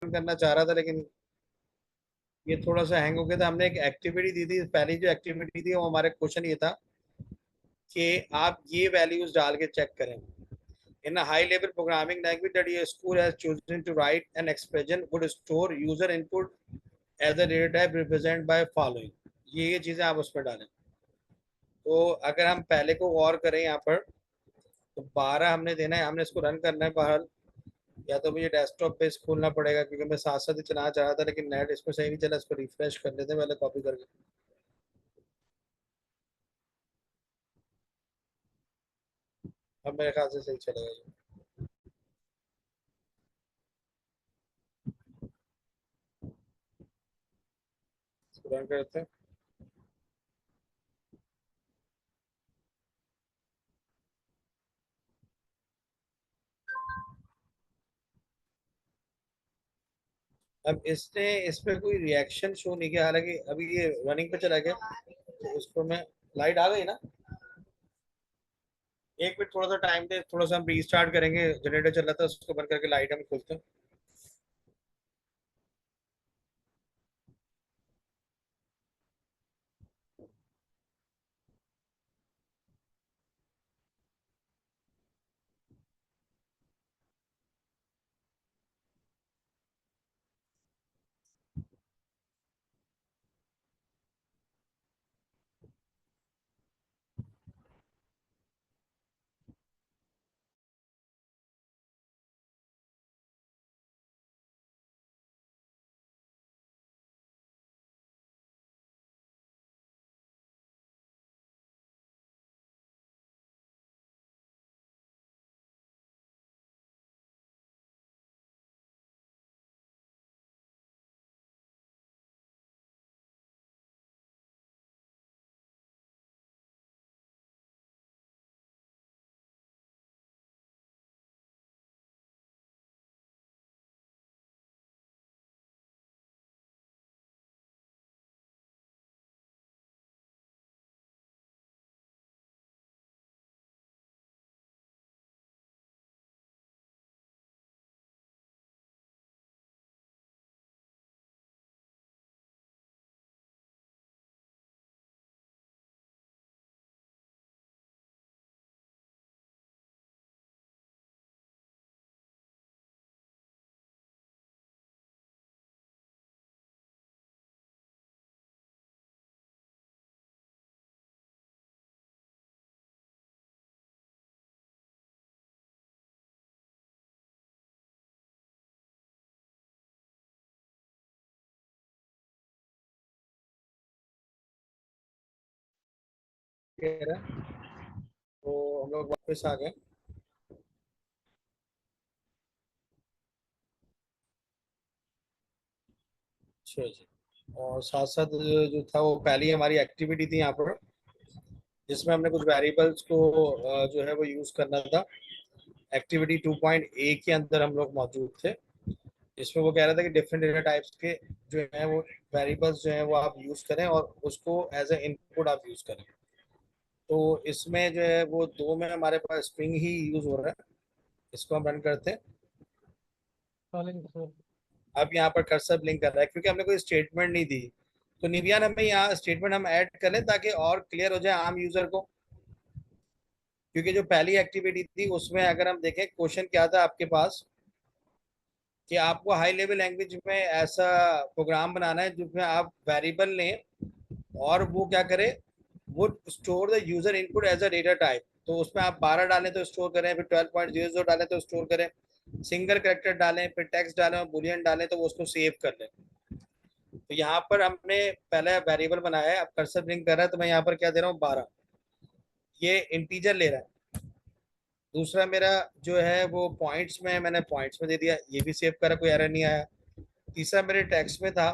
करना चाह रहा था, लेकिन ये थोड़ा सा हैंग हो गया था। हमने एक एक्टिविटी दी थी, पहली जो एक्टिविटी थी वो हमारे क्वेश्चन ये था कि आप ये वैल्यूज डाल के चेक करें। In high level programming language that your school has chosen to write an expression would store user input as a data type represent by following. ये चीजें आप उसमें डालें। तो अगर हम पहले को गौर करें यहाँ पर, तो 12 हमने देना है, हमने इसको रन करना है बाहर। या तो मुझे डेस्कटॉप पे खोलना पड़ेगा क्योंकि मैं साथ साथ ही चलाना चाह रहा था, लेकिन नेट इसमें सही नहीं चला। इसको रिफ्रेश कर लेते हैं पहले कॉपी करके। अब मेरे ख्याल से सही चलेगा ये। इसको रन करते हैं। अब इसने इस पे कोई रिएक्शन शो नहीं किया, हालांकि अभी ये रनिंग पे चला गया। तो इसको मैं, लाइट आ गई ना? एक मिनट थोड़ा सा टाइम दे, थोड़ा सा हम रीस्टार्ट करेंगे। जनरेटर चल रहा था, उसको बंद करके लाइट हम खोलते हैं। तो हम लोग वापस आ गए। अच्छा जी। और साथ साथ जो था वो पहली हमारी एक्टिविटी थी यहाँ पर, जिसमें हमने कुछ वेरिएबल्स को जो है वो यूज करना था। एक्टिविटी 2.A के अंदर हम लोग मौजूद थे। इसमें वो कह रहा था कि डिफरेंट डेटा टाइप्स के जो है वो वेरिएबल्स जो है वो आप यूज करें और उसको एज ए इनपुट आप यूज करें। तो इसमें जो है वो दो में हमारे पास स्ट्रिंग ही यूज हो रहा है। इसको हम रन करते हैं। अब यहाँ पर कर्सर ब्लिंक कर रहा है क्योंकि हमने कोई स्टेटमेंट नहीं दी। तो निवियान हमें यहाँ स्टेटमेंट हम ऐड कर लें ताकि और क्लियर हो जाए आम यूजर को। क्योंकि जो पहली एक्टिविटी थी उसमें अगर हम देखें, क्वेश्चन क्या था आपके पास कि आपको हाई लेवल लैंग्वेज में ऐसा प्रोग्राम बनाना है जिसमें आप वेरिएबल लें और वो क्या करे, वो store the user input as a data type. तो उसमें आप 12 डालें तो स्टोर करें, फिर 12.00 डालें तो स्टोर करें, सिंगल करेक्टर डालें, फिर टेक्स्ट डालें और बुलियन डालें तो वो उसको सेव कर लें। तो यहाँ पर हमने पहले वेरिएबल बनाया है। अब कर्सर ब्लिंक कर रहा है तो मैं यहाँ पर क्या दे रहा हूँ, 12। ये इंटीजर ले रहा है। दूसरा मेरा जो है वो पॉइंट्स में, मैंने पॉइंट्स में दे दिया, ये भी सेव करा, कोई एरर नहीं आया। तीसरा मेरे टेक्स्ट में था,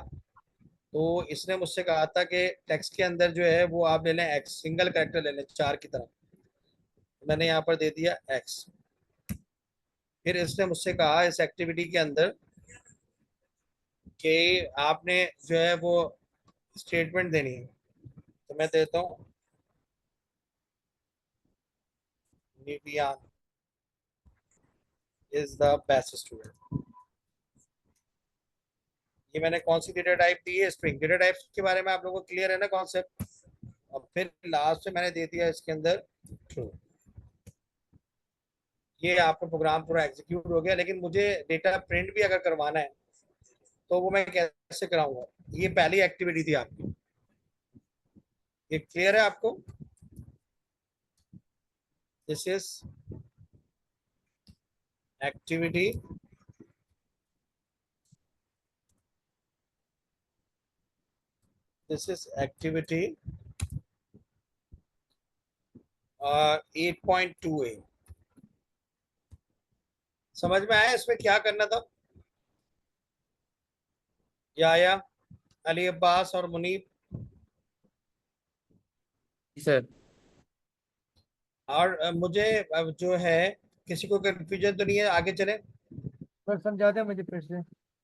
तो इसने मुझसे कहा था कि टेक्स्ट के अंदर जो है वो आप ले लें एक्स, सिंगल कैरेक्टर ले लें 4 की तरह। मैंने यहाँ पर दे दिया एक्स। फिर इसने मुझसे कहा इस एक्टिविटी के अंदर कि आपने जो है वो स्टेटमेंट देनी है। तो मैं देता हूँ निवियान इज द बेस्ट स्टूडेंट। ये मैंने कौन सी डेटा टाइप दी है, स्ट्रिंग डेटा टाइप के बारे में आप लोगों को क्लियर है ना कॉन्सेप्ट। और फिर लास्ट में मैंने दे दिया इसके अंदर ट्रू। ये आपका प्रोग्राम पूरा एग्जीक्यूट हो गया, लेकिन मुझे डेटा प्रिंट भी अगर करवाना है तो वो मैं कैसे कराऊंगा। ये पहली एक्टिविटी थी आपकी, ये क्लियर है आपको। This is activity this is activity 8.2a। समझ में आया इसमें क्या करना था। या अली अब्बास और मुनीब सर। और मुझे जो है किसी को कंफ्यूजन तो नहीं है, आगे चले। सर समझा दें मुझे फिर से,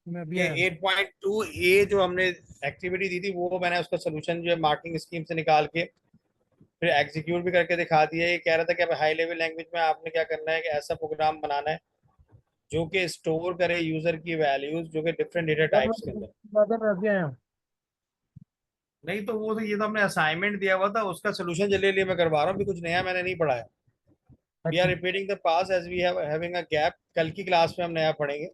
मैं अभी ये आया। 8.2a जो हमने एक्टिविटी दी थी वो मैंने उसका सोल्यूशन जो है मार्किंग स्कीम से निकाल के फिर एग्जीक्यूट भी करके दिखा दिया। ये कह रहा था कि अब हाई लेवल लैंग्वेज में आपने क्या करना है कि ऐसा प्रोग्राम बनाना है जो कि स्टोर करे यूजर की वैल्यूज जो कि डिफरेंट डेटा सर टाइप्स के मुझे अंदर। समझा दें, मैं अभी आया हूँ। नहीं तो वो तो ये तो हमने असाइनमेंट दिया हुआ था, उसका सोल्यूशन जल्दी जल्दी मैं करवा रहा हूँ, अभी कुछ नया मैंने नहीं पढ़ाया। वी आर अच्छा repeating the past as we have having a gap. कल की क्लास में हम नया पढ़ेंगे।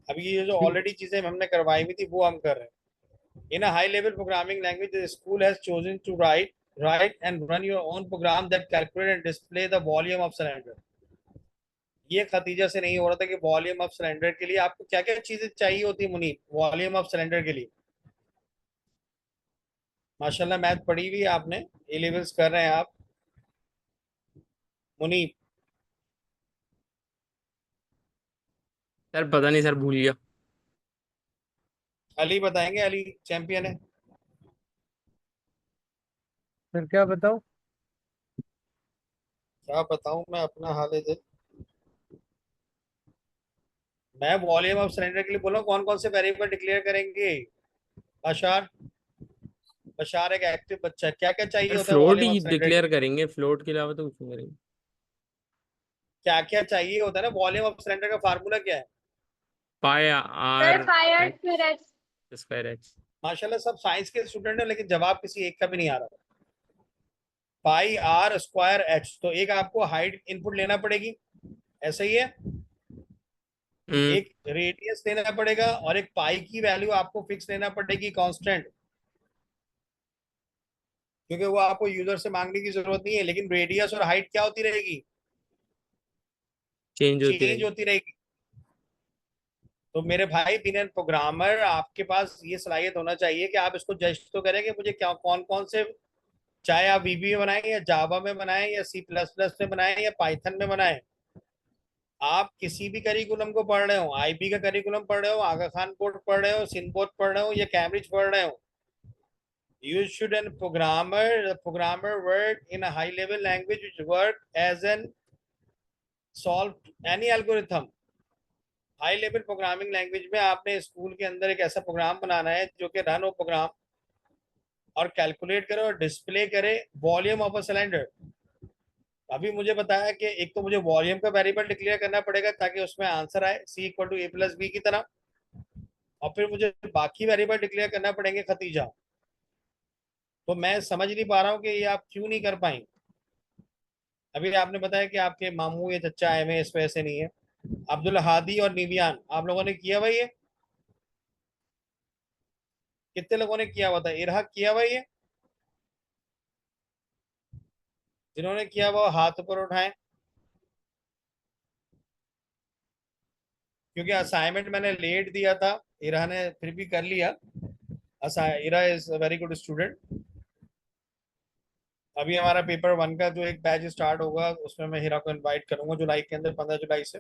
अभी ये जो ठीक। ऑलरेडी चीजें हमने करवाई हुई थी वो हम कर रहे हैं। In a high level programming language the school has chosen to write and run your own program that calculate and display the volume of cylinder. ये खतीजा से नहीं हो रहा था कि वॉल्यूम ऑफ सिलेंडर के लिए आपको क्या क्या चीजें चाहिए होती मुनीब, वॉल्यूम ऑफ सिलेंडर के लिए। माशाल्लाह मैथ पढ़ी हुई है आपने, ए लेवल्स कर रहे हैं आप मुनीब। सर पता नहीं सर, भूल गया। अली बताएंगे, अली चैंपियन है। फिर क्या बताऊँ। क्या बताऊं मैं अपना हाल है। मैं वॉल्यूम ऑफ सिलेंडर के लिए बोला कौन कौन से वेरिएबल डिक्लेयर करेंगे। बशार, बशार एक एक्टिव बच्चा है, क्या क्या चाहिए सर होता है float volume of he cylinder के डिक्लेयर लिए। करेंगे, फ्लोट के अलावा तो कुछ नहीं करेंगे। क्या क्या चाहिए होता है ना, वॉल्यूम ऑफ सिलेंडर का फार्मूला क्या है। पाई सर आर फायर एक्स फिर एक्स। Square x. माशाल्लाह सब साइंस के स्टूडेंट है, लेकिन जवाब किसी एक का भी नहीं आ रहा। पाई आर स्क्वायर एच, तो एक आपको हाइट इनपुट लेना पड़ेगी, ऐसा ही है। हम्म। एक रेडियस लेना पड़ेगा और एक पाई की वैल्यू आपको फिक्स लेना पड़ेगी कांस्टेंट, क्योंकि वो आपको यूजर से मांगने की जरूरत नहीं है। लेकिन रेडियस और हाइट क्या होती रहेगी, चेंज होती चेंज रहेगी। होती रहेगी। तो मेरे भाई बिना प्रोग्रामर आपके पास ये सलाहियत होना चाहिए कि आप इसको जज तो करें कि मुझे क्या कौन कौन से, चाहे आप वीबी में बनाएं या जावा में बनाएं या सी प्लस प्लस में बनाएं या पाइथन में बनाएं। आप किसी भी करिकुलम को पढ़ रहे हो, आईबी का करिकुलम पढ़ रहे हो, आगा खान बोर्ड पढ़ रहे हो, सिंध बोर्ड पढ़ रहे हो या कैम्ब्रिज पढ़ रहे हो, you should an programmer work in a high level language which work as an solve any algorithm। High level programming language में आपने स्कूल के अंदर एक ऐसा प्रोग्राम बनाना है जो कि रन हो प्रोग्राम और कैलकुलेट करे और डिस्प्ले करे वॉल्यूम ऑफ अ सिलेंडर। अभी मुझे बताया कि एक तो मुझे वॉल्यूम का वेरिएबल डिक्लेयर करना पड़ेगा ताकि उसमें आंसर आए C equal to A plus B की तरह, और फिर मुझे बाकी वेरिएबल डिक्लेयर करना पड़ेंगे खतीजा। तो मैं समझ नहीं पा रहा हूँ कि ये आप क्यों नहीं कर पाएंगे। अभी आपने बताया कि आपके मामू या चचा आए हुए इस वजह से नहीं है। अब्दुल हादी और निवियान आप लोगों ने किया भाई ये, कितने लोगों ने किया हुआ था। इरहक किया हुआ ये, जिन्होंने किया वो हाथ ऊपर उठाएं, क्योंकि असाइनमेंट मैंने लेट दिया था। इरा ने फिर भी कर लिया। इरा इज वेरी गुड स्टूडेंट। अभी हमारा पेपर वन का जो एक बैच स्टार्ट होगा उसमें मैं हीरा को इनवाइट करूंगा जुलाई के अंदर, 15 जुलाई से।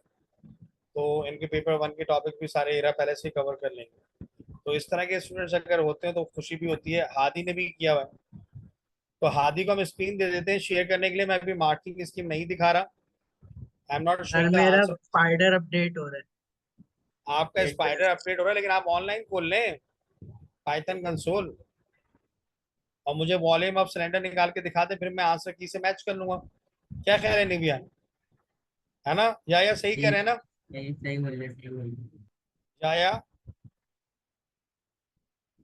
तो इनके पेपर वन के टॉपिक भी सारे हीरा पहले से कवर कर लेंगे। तो इस तरह के स्टूडेंट्स अगर होते हैं तो खुशी भी होती है। हादी ने भी किया हुआ है, तो हादी को हम स्क्रीन दे देते हैं शेयर करने के लिए। मैं अभी मार्किंग स्कीम नहीं दिखा रहा, I am not sir showing the मेरा आंसर। स्पाइडर अपडेट हो रहा है। आपका अपडेट पे स्पाइडर अपडेट हो रहा है, लेकिन आप ऑनलाइन खोल लें पाइथन कंसोल और मुझे वॉल्यूम ऑफ सिलेंडर निकाल के दिखा दे, फिर मैं आंसर की से मैच कर लूंगा। क्या ख्याल है निविया, है ना। या सही कह रहे हैं ना। सही सही बोल रहे, सही बोल रहे। या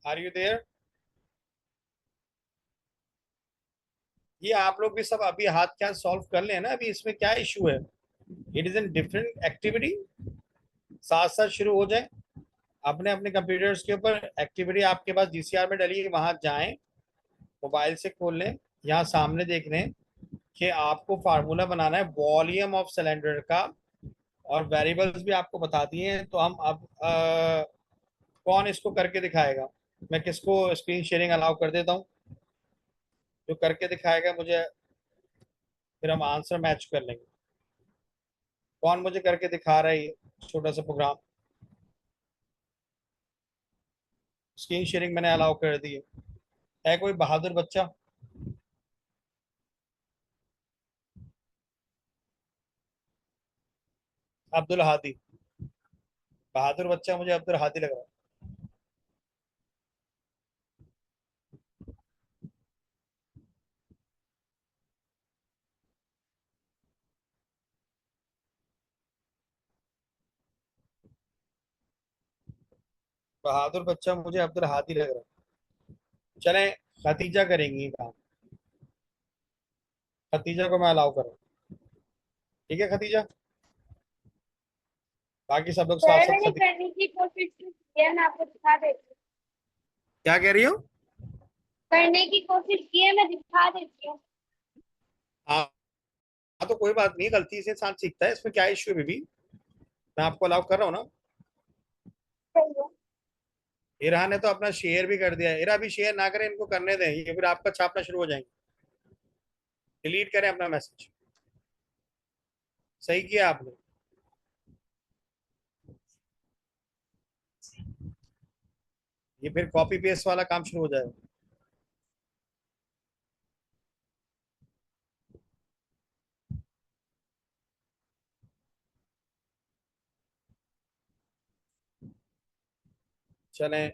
आर यू देयर? ये आप लोग भी सब अभी हाथ क्या सॉल्व कर लें ना, अभी इसमें क्या इशू है? It is an different activity, साथ साथ शुरू हो जाए। अपने अपने कंप्यूटर्स के ऊपर एक्टिविटी आपके पास जीसीआर में डली है, वहां जाएं, मोबाइल से खोल लें, यहाँ सामने देख रहे हैं कि आपको फार्मूला बनाना है वॉल्यूम ऑफ सिलेंडर का, और वेरिएबल्स भी आपको बता दिए हैं। तो हम अब कौन इसको करके दिखाएगा? मैं किसको स्क्रीन शेयरिंग अलाउ कर देता हूँ, जो करके दिखाएगा मुझे, फिर हम आंसर मैच कर लेंगे। कौन मुझे करके दिखा रहा है ये छोटा सा प्रोग्राम? स्क्रीन शेयरिंग मैंने अलाउ कर दी है कोई बहादुर बच्चा? अब्दुल हादी, बहादुर बच्चा मुझे अब्दुल हादी लग रहा है। बहादुर बच्चा मुझे अब्दुल हादी लग रहा है। चलें, खतीजा करेंगी काम। खतीजा को मैं अलाउ करूँ? ठीक है खतीजा, बाकी सब लोग साथ सर साथ मैंने खतीजा। करने की कोशिश की है, मैं आपको दिखा देती हूँ। क्या कह रही हो? करने की कोशिश की है, मैं दिखा देती हूँ। हाँ, हाँ, तो कोई बात नहीं, गलती से इंसान सीखता है, इसमें क्या इश्यू है बीबी? मैं आपको अलाउ कर रहा हूँ ना। सही है। इरा ने तो अपना शेयर भी कर दिया है। इरा भी शेयर ना करें, इनको करने दें, ये फिर आपका छापना शुरू हो जाएंगे। डिलीट करें अपना मैसेज। सही किया आपने। ये फिर कॉपी पेस्ट वाला काम शुरू हो जाएगा। चलें,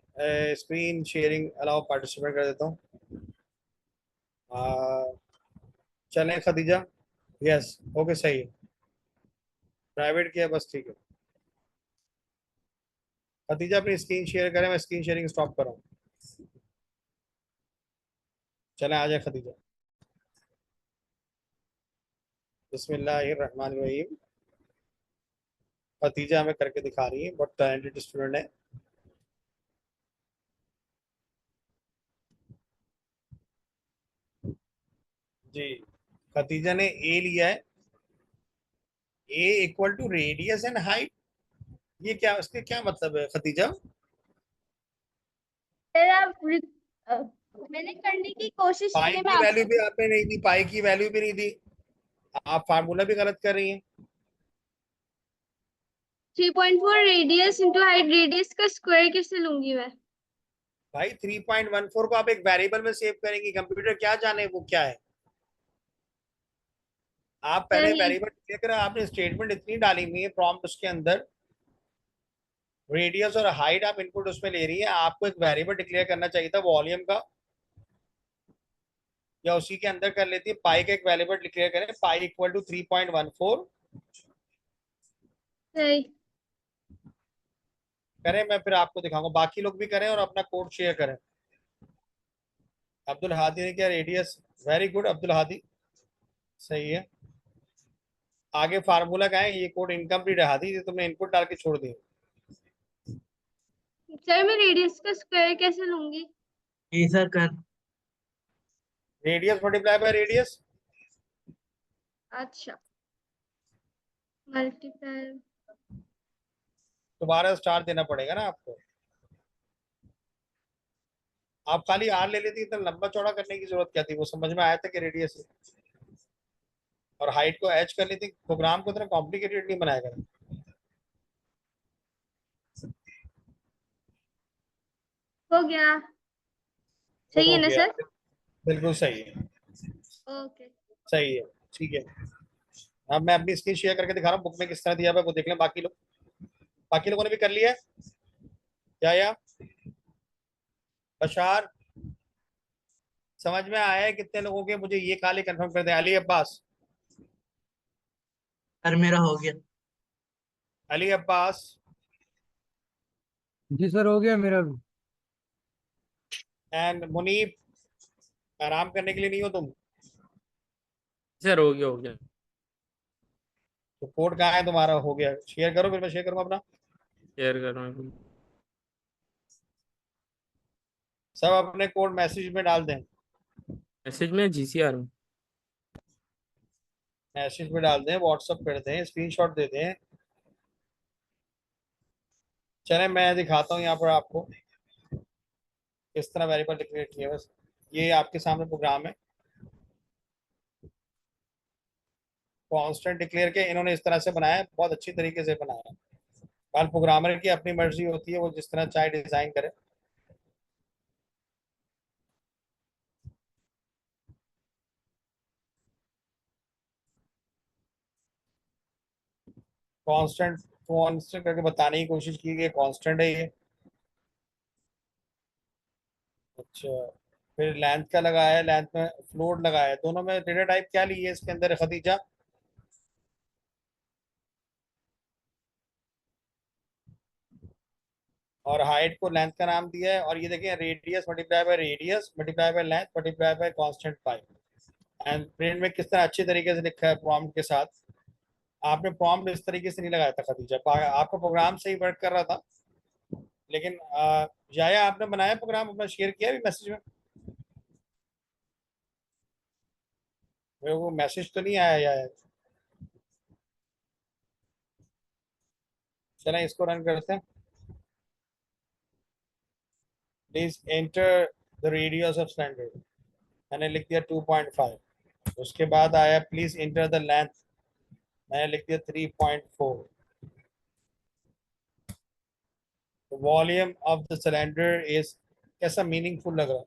स्क्रीन शेयरिंग अलाउ पार्टिसिपेट कर देता हूँ। चलें खदीजा, यस, ओके, सही है, प्राइवेट किया बस, ठीक है। खदीजा अपनी स्क्रीन शेयर करें, मैं स्क्रीन शेयरिंग स्टॉप कर रहा हूँ। चलें, आ जाए खदीजा। बिस्मिल्लाहिर्रहमानिर्रहीम। खदीजा हमें करके दिखा रही है, बहुत टैलेंटेड स्टूडेंट है। जी, खदीजा ने ए लिया है। A equal to radius and height, ये क्या, उसके क्या मतलब है खदीजा? सर अ, मैंने करने की कोशिश की पाई है, मैं की वैल्यू आपको भी आपने नहीं दी, पाई की वैल्यू भी नहीं दी, आप फार्मूला भी गलत कर रही हैं। 3.4 रेडियस इंटू हाइट, रेडियस का स्क्वायर कैसे लूंगी मैं? भाई 3.14 को आप एक वेरिएबल में सेव करेंगी, कंप्यूटर क्या जाने वो क्या है। आप पहले सही। वेरिएबल लेकर आपने स्टेटमेंट इतनी डाली हुई है प्रॉम्प्ट, उसके अंदर रेडियस और हाइट आप इनपुट उसमें ले रही है, आपको एक वेरिएबल डिक्लेयर करना चाहिए था वॉल्यूम का, या उसी के अंदर कर लेती है पाई का एक वेरिएबल डिक्लेयर करें, पाई इक्वल टू 3.14 सही। करें। मैं फिर आपको दिखाऊंगा, बाकी लोग भी करें और अपना कोड शेयर करें। अब्दुल हादी ने क्या, radius, very good Abdul Hadi, सही है। आगे फार्मूला का है, ये कोड इनकम्प्लीट है हादी, ये तुमने इनपुट डाल के छोड़ दिए। सर मैं रेडियस का स्क्वायर कैसे लूंगी? ऐसा कर। Radius multiply by radius. अच्छा, मल्टीप्लाई। दोबारा स्टार देना पड़ेगा ना आपको। आप खाली आर ले लेती, इतना लंबा चौड़ा करने की जरूरत क्या थी? वो समझ में आया था कि रेडियस है, और हाइट को एच कर लेती, प्रोग्राम को इतना कॉम्प्लिकेटेड नहीं बनाया करें। हो गया। सही है हो ना गया, सर? बिल्कुल सही है, ओके। सही है, ठीक है। अब मैं अपनी स्क्रीन शेयर करके दिखा रहा हूँ, बुक में किस तरह दिया हुआ है वो देख लें बाकी लोग। बाकी लोगों ने भी कर लिया है या बशार, समझ में आया है कितने लोगों के? मुझे ये खाली कंफर्म कर दे। अली अब्बास, सर मेरा हो गया। अली अब्बास, जी सर, हो गया मेरा भी। एंड मुनीब, आराम करने के लिए नहीं हो तुम? सर हो गया हो गया। तो कोड कहाँ है तुम्हारा? हो गया, शेयर करो, फिर मैं शेयर करूँगा अपना। शेयर कर रहा हूँ। सब अपने कोड मैसेज में डाल दें। मैसेज में GCR में। मैसेज में डाल दें, व्हाट्सअप कर दें, स्क्रीनशॉट दे दें। चले मैं दिखाता हूँ यहाँ पर आपको किस तरह वेरिएबल डिक्लेयर किया है। बस ये आपके सामने प्रोग्राम है। कांस्टेंट डिक्लेयर के इन्होंने इस तरह से बनाया है, बहुत अच्छी तरीके से बनाया है। कल प्रोग्रामर की अपनी मर्जी होती है, वो जिस तरह चाहे डिजाइन करे। कांस्टेंट कांस्टेंट करके बताने की कोशिश की गई, कांस्टेंट है ये। अच्छा, फिर लेंथ का लगाया है, लेंथ में फ्लोट लगाया है। दोनों में डेटा टाइप क्या ली है इसके अंदर खदीजा? और हाइट को लेंथ का नाम दिया है। और ये देखिए, radius multiply by length multiply by constant pi. And print में किस तरह अच्छी तरीके से लिखा है प्रॉम्प्ट के साथ। आपने प्रॉम्प्ट इस तरीके से नहीं लगाया था खदीजा, आपका प्रोग्राम सही वर्क कर रहा था। लेकिन जाया, आपने बनाया प्रोग्राम अपना, शेयर किया भी मैसेज में? मेरे को मैसेज तो नहीं आया यार। चलें इसको रन करते हैं। Please enter the radius of standard. मैंने लिख दिया 2.5। उसके बाद आया प्लीज एंटर द लेंथ। मैंने लिख दिया 3.4। Volume of the cylinder is, कैसा मीनिंगफुल लग रहा है?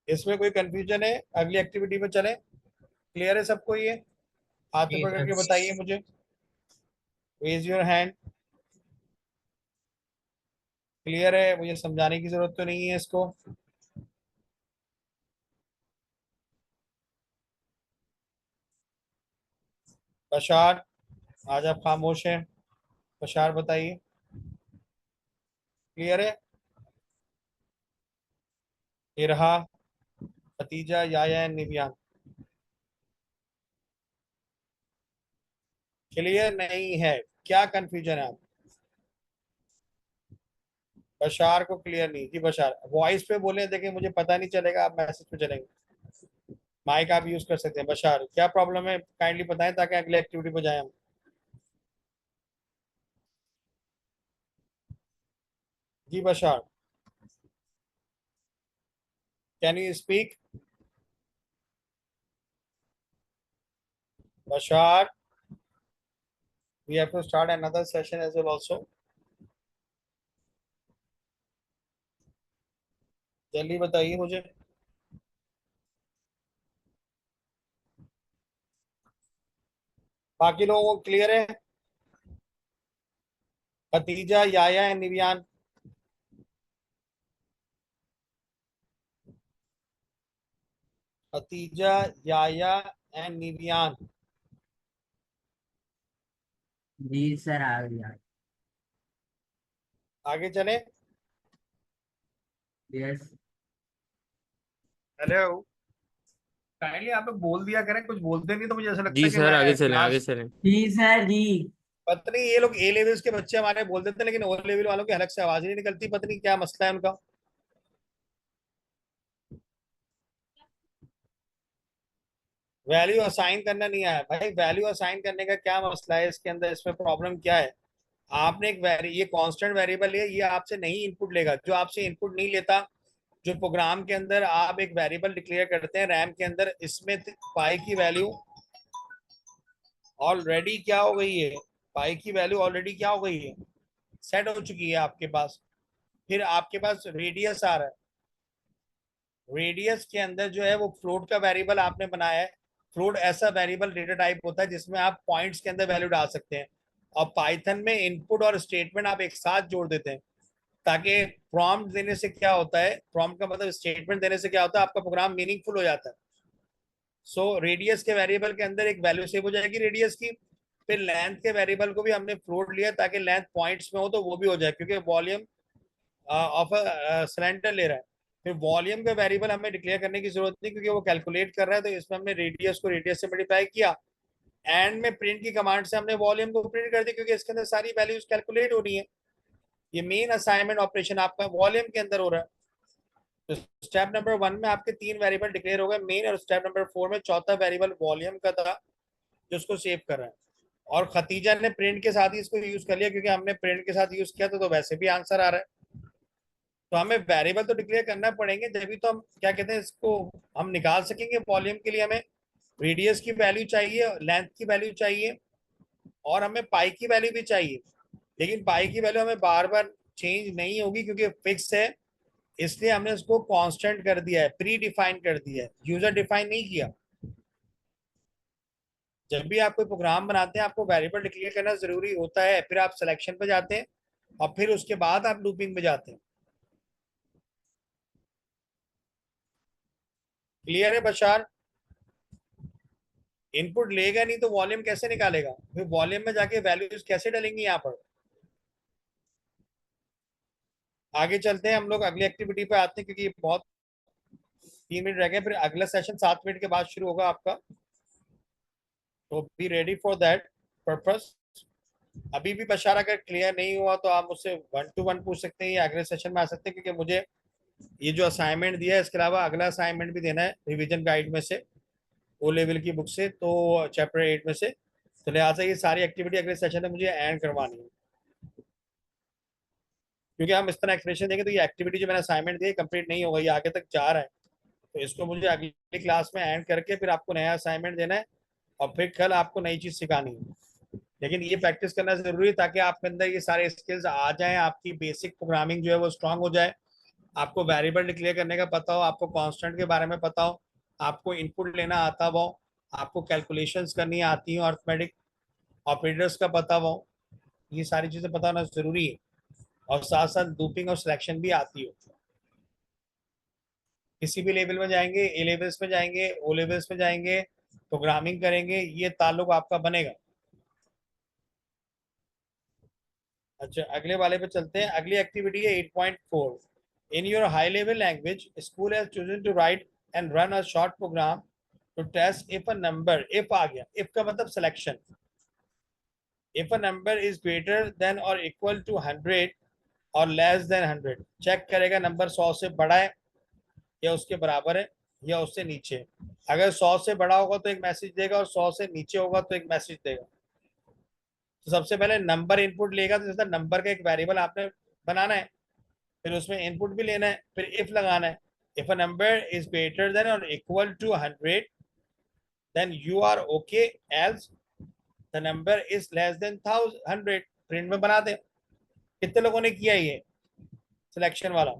इसमें कोई कंफ्यूजन है? अगली एक्टिविटी में चलें। क्लियर है सबको ये? हाथ जी पकड़ सर। के बताइए मुझे, रेज योर हैंड। क्लियर है? मुझे समझाने की जरूरत तो नहीं है इसको। बशार, आज आप खामोश हैं। बशार बताइए, क्लियर है? इरहा, खतीजा, याया, निबियान। क्लियर नहीं है? क्या कंफ्यूजन है आप? बशार को क्लियर नहीं जी? बशार वॉइस पे बोले, देखिए मुझे पता नहीं चलेगा, आप मैसेज पे चलेंगे। माइक आप यूज कर सकते हैं। बशार, क्या प्रॉब्लम है काइंडली बताएं ताकि अगले एक्टिविटी पे जाएं हम। जी Bashar, can you speak? Bashar, we have to start another session as well also. जल्दी बताइए मुझे। बाकी लोगों को क्लियर है? खतीजा, याया एंड निबियान। खतीजा, याया एंड निबियान। जी सर आ गया। आगे चले। यस। हेलो, काइंडली आप लोग बोल दिया करें, कुछ बोलते नहीं तो मुझे ऐसा लगता जी है कि सर आगे मैं चलें आगे क्लास। चलें। जी सर जी। पता नहीं ये लोग ए लेवल्स के बच्चे हमारे बोल देते हैं, लेकिन ओ लेवल वालों की हलक से आवाज ही नहीं निकलती। पता नहीं क्या मसला है उनका। वैल्यू असाइन करना नहीं आया भाई। वैल्यू असाइन करने का क्या मसला है इसके अंदर? इसमें प्रॉब्लम क्या है? आपने एक ये कांस्टेंट वेरिएबल है, ये आपसे नहीं इनपुट लेगा। जो आपसे इनपुट नहीं लेता, जो प्रोग्राम के अंदर आप एक वेरिएबल डिक्लेयर करते हैं रैम के अंदर, इसमें पाई की वैल्यू ऑलरेडी क्या हो गई है? पाई की वैल्यू ऑलरेडी क्या हो गई है? सेट हो चुकी है आपके पास। फिर आपके पास रेडियस आ रहा है। रेडियस के अंदर जो है वो फ्लोट का वेरिएबल आपने बनाया है। फ्लोट ऐसा वेरिएबल डेटा टाइप होता है जिसमें आप पॉइंट्स के अंदर वैल्यू डाल सकते हैं। और पाइथन में इनपुट और स्टेटमेंट आप एक साथ जोड़ देते हैं, ताकि प्रॉम्प्ट देने से क्या होता है, प्रॉम्प्ट का मतलब स्टेटमेंट देने से क्या होता है, आपका प्रोग्राम मीनिंगफुल हो जाता है। सो रेडियस के वेरिएबल के अंदर एक वैल्यू सेव हो जाएगी रेडियस की। फिर लेंथ के वेरिएबल को भी हमने फ्लोट लिया ताकि लेंथ पॉइंट्स में हो तो वो भी हो जाए, क्योंकि वॉल्यूम ऑफ सिलेंडर ले रहा है। फिर वॉल्यूम का वेरिएबल हमें डिक्लेयर करने की जरूरत नहीं, क्योंकि वो कैलकुलेट कर रहा है। तो इसमें हमने रेडियस को रेडियस से मल्टीप्लाई किया, एंड में प्रिंट की कमांड से हमने वॉल्यूम को प्रिंट कर दिया, क्योंकि इसके अंदर सारी वैल्यूज कैलकुलेट हो रही है। ये मेन असाइनमेंट ऑपरेशन आपका वॉल्यूम के अंदर हो रहा है। तो स्टेप नंबर 1 में आपके 3 वेरिएबल डिक्लेयर हो गए मेन, और स्टेप नंबर 4 में चौथा वेरिएबल वॉल्यूम का था जो उसको सेव कर रहा है। और खतीजा ने प्रिंट के साथ ही इसको यूज कर लिया, क्योंकि हमने प्रिंट के साथ यूज किया तो वैसे भी आंसर आ रहा है। तो हमें वेरिएबल तो डिक्लेयर करना पड़ेंगे, जब तो हम क्या कहते हैं इसको हम निकाल सकेंगे। वॉल्यूम के लिए हमें रेडियस की वैल्यू चाहिए, लेंथ की वैल्यू चाहिए, और हमें पाई की वैल्यू भी चाहिए। लेकिन पाई की वैल्यू हमें बार बार चेंज नहीं होगी, क्योंकि फिक्स है, इसलिए हमने उसको कांस्टेंट कर दिया है, प्री डिफाइन कर दिया है, यूजर डिफाइन नहीं किया। जब भी आप कोई प्रोग्राम बनाते हैं आपको वेरिएबल डिक्लेयर करना जरूरी होता है, फिर आप सिलेक्शन पे जाते हैं और फिर उसके बाद आप लूपिंग में जाते हैं। क्लियर है बशार? इनपुट लेगा नहीं तो वॉल्यूम कैसे निकालेगा, फिर वॉल्यूम में जाके वैल्यूज कैसे डालेंगे यहाँ पर। आगे चलते हैं हम लोग, अगली एक्टिविटी पे आते हैं, क्योंकि बहुत 3 मिनट रह गए, फिर अगला सेशन 7 मिनट के बाद शुरू होगा आपका। तो be ready for that purpose. अभी भी बशार अगर क्लियर नहीं हुआ तो आप मुझसे 1-to-1 पूछ सकते हैं या अगले सेशन में आ सकते हैं, क्योंकि मुझे ये जो असाइनमेंट दिया है इसके अलावा अगला असाइनमेंट भी देना है रिवीजन गाइड में से, ओ लेवल की बुक से, तो चैप्टर 8 में से। तो लिहाजा ये सारी एक्टिविटी अगले सेशन में मुझे एंड करवानी है, क्योंकि हम इस तरह एक्सप्लेनेशन देंगे तो ये एक्टिविटी जो मैंने असाइनमेंट दी कंप्लीट नहीं होगा, ये आगे तक जा रहा है। तो इसको मुझे अगली क्लास में एंड करके फिर आपको नया असाइनमेंट देना है, और फिर कल आपको नई चीज सिखानी है। लेकिन ये प्रैक्टिस करना जरूरी है ताकि आपके अंदर ये सारे स्किल्स आ जाएं, आपकी बेसिक प्रोग्रामिंग जो है वो स्ट्रांग हो जाए, आपको वेरिएबल डिक्लेयर करने का पता हो, आपको कांस्टेंट के बारे में पता हो, आपको इनपुट लेना आता हो, आपको कैलकुलेशंस करनी आती हो, अर्थमेटिक ऑपरेटर्स का पता हो, ये सारी चीजें पता होना जरूरी है। और साथ साथ लूपिंग और सिलेक्शन भी आती हो। किसी भी लेवल में जाएंगे, ए लेवल्स में जाएंगे, ओ लेवल्स में जाएंगे, प्रोग्रामिंग करेंगे, ये ताल्लुक आपका बनेगा। अच्छा, अगले वाले पे चलते हैं। अगली एक्टिविटी है 8.4। In your high level language school has chosen to write and run a short program to test if a number, if आ गया, इफ का मतलब selection, if a number is greater than और इक्वल टू 100 और less than 100। Check करेगा number 100 से बड़ा है या उसके बराबर है या उससे नीचे। अगर 100 से बड़ा होगा तो एक मैसेज देगा, और 100 से नीचे होगा तो एक मैसेज देगा। तो सबसे पहले नंबर इनपुट लेगा, तो जैसा नंबर का एक वेरिएबल आपने बनाना है, फिर उसमें इनपुट भी लेना है, फिर इफ लगाना है। If a number is greater than और equal to 100 then you are okay, else the number is less than 100। Print में बना दे। कितने लोगों ने किया ये सिलेक्शन वाला?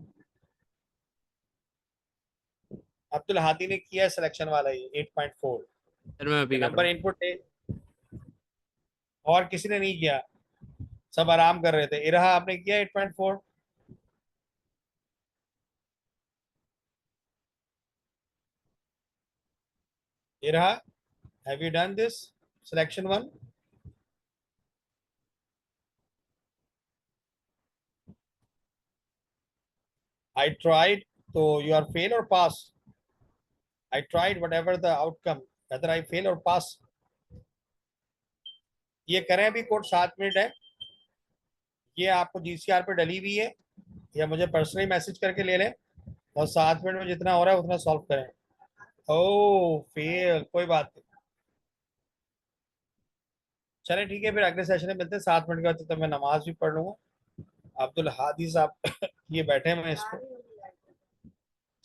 अब्दुल हादी ने किया सिलेक्शन वाला ये 8.4। सर मैं अभी कर नंबर रहा हूँ। इनपुट है, और किसी ने नहीं किया, सब आराम कर रहे थे। इरहा आपने किया 8.4? Irha, have you done this selection 1? I tried, so you are fail or pass? I tried, whatever the outcome, whether I fail or pass. ये करें, अभी कोड 7 मिनट है, ये आपको GCR पे डली हुई है, या मुझे पर्सनली मैसेज करके ले लें, और 7 मिनट में जितना हो रहा है उतना सॉल्व करें। ओ फेल, कोई बात नहीं, चले ठीक है, फिर अगले सेशन में मिलते हैं 7 मिनट के बाद। तो मैं नमाज भी पढ़ लूंगा। अब्दुल हादी साहब ये बैठे हैं, मैं इसको